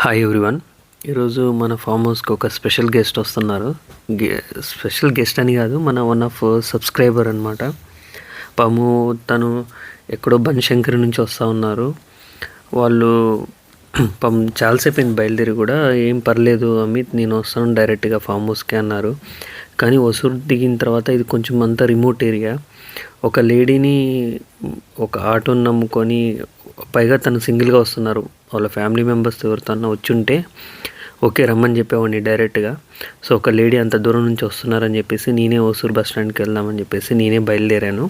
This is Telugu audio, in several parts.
Hi everyone. ఈరోజు మన ఫామ్ హౌస్కి ఒక స్పెషల్ గెస్ట్ వస్తున్నారు. స్పెషల్ గెస్ట్ అని కాదు, మన వన్ ఆఫ్ సబ్స్క్రైబర్ అనమాట. పాము తను ఎక్కడో బనశంకరి నుంచి వస్తూ ఉన్నారు. వాళ్ళు పాము చాలాసేపు అయింది బయలుదేరి కూడా. ఏం పర్లేదు అమిత్, నేను వస్తాను డైరెక్ట్గా ఫామ్ హౌస్కి అన్నారు. కానీ ఒసూరు దిగిన తర్వాత ఇది కొంచెం అంతా రిమోట్ ఏరియా. ఒక లేడీని ఒక ఆటోని నమ్ముకొని, పైగా తను సింగిల్గా వస్తున్నారు. వాళ్ళ ఫ్యామిలీ మెంబర్స్ ఎవరితోన్నా వచ్చి ఉంటే ఓకే రమ్మని చెప్పేవాడిని డైరెక్ట్గా. సో ఒక లేడీ అంత దూరం నుంచి వస్తున్నారని చెప్పేసి నేనే ఒసూరు బస్ స్టాండ్కి వెళ్దామని చెప్పేసి నేనే బయలుదేరాను.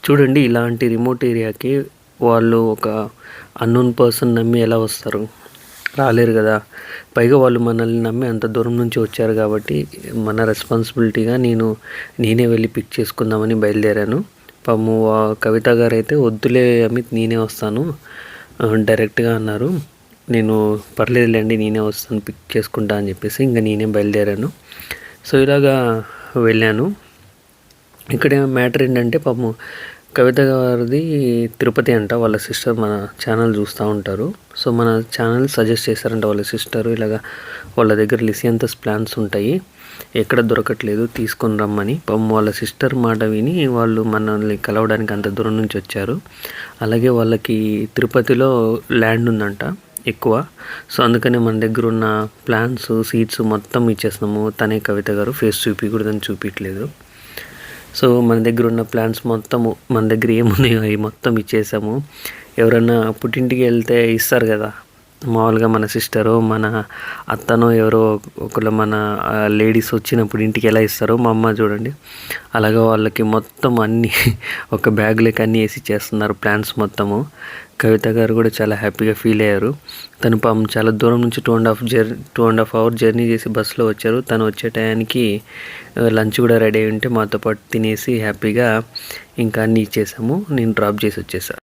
చూడండి, ఇలాంటి రిమోట్ ఏరియాకి వాళ్ళు ఒక అన్నోన్ పర్సన్ నమ్మి ఎలా వస్తారు? రాలేరు కదా. పైగా వాళ్ళు మనల్ని నమ్మి అంత దూరం నుంచి వచ్చారు కాబట్టి మన రెస్పాన్సిబిలిటీగా నేనే వెళ్ళి పిక్ చేసుకుందామని బయలుదేరాను. పాము కవిత గారు అయితే వద్దులే అమిత్, నేనే వస్తాను డైరెక్ట్గా అన్నారు. నేను పర్లేదులేండి, నేనే వస్తాను పిక్ చేసుకుంటా అని చెప్పేసి ఇంకా నేనే బయలుదేరాను. సో ఇలాగా వెళ్ళాను. ఇక్కడ మ్యాటర్ ఏంటంటే, పాపం కవిత గారిది తిరుపతి అంట. వాళ్ళ సిస్టర్ మన ఛానల్ చూస్తూ ఉంటారు. సో మన ఛానల్ సజెస్ట్ చేశారంట వాళ్ళ సిస్టరు. ఇలాగా వాళ్ళ దగ్గర లిసియంతస్ ప్లాన్స్ ఉంటాయి, ఎక్కడ దొరకట్లేదు, తీసుకొని రమ్మని. పాపం వాళ్ళ సిస్టర్ మాట విని వాళ్ళు మనల్ని కలవడానికి అంత దూరం నుంచి వచ్చారు. అలాగే వాళ్ళకి తిరుపతిలో ల్యాండ్ ఉందంట ఎక్కువ. సో అందుకనే మన దగ్గర ఉన్న ప్లాన్స్, సీట్స్ మొత్తం ఇచ్చేస్తున్నాము. తనే కవిత గారు ఫేస్ చూపించకూడదని చూపించలేదు. సో మన దగ్గర ఉన్న ప్లాన్స్ మొత్తము, మన దగ్గర ఏమున్నాయో అవి మొత్తం ఇచ్చేసాము. ఎవరన్నా పుట్టింటికి వెళ్తే ఇస్తారు కదా మామూలుగా, మన సిస్టరో మన అత్తనో ఎవరో ఒకళ్ళు మన లేడీస్ వచ్చినప్పుడు ఇంటికి ఎలా ఇస్తారో మా అమ్మ చూడండి, అలాగా వాళ్ళకి మొత్తం అన్నీ ఒక బ్యాగ్లోకి అన్నీ వేసి ఇచ్చేస్తున్నారు ప్లాన్స్ మొత్తము. కవిత గారు కూడా చాలా హ్యాపీగా ఫీల్ అయ్యారు. తను పాపం చాలా దూరం నుంచి 2.5 అవర్ జర్నీ చేసి బస్సులో వచ్చారు. తను వచ్చే టయానికి లంచ్ కూడా రెడీ అయి ఉంటే మాతో పాటు తినేసి హ్యాపీగా ఇంకా అన్నీ ఇచ్చేసాము. నేను డ్రాప్ చేసి వచ్చేసాను.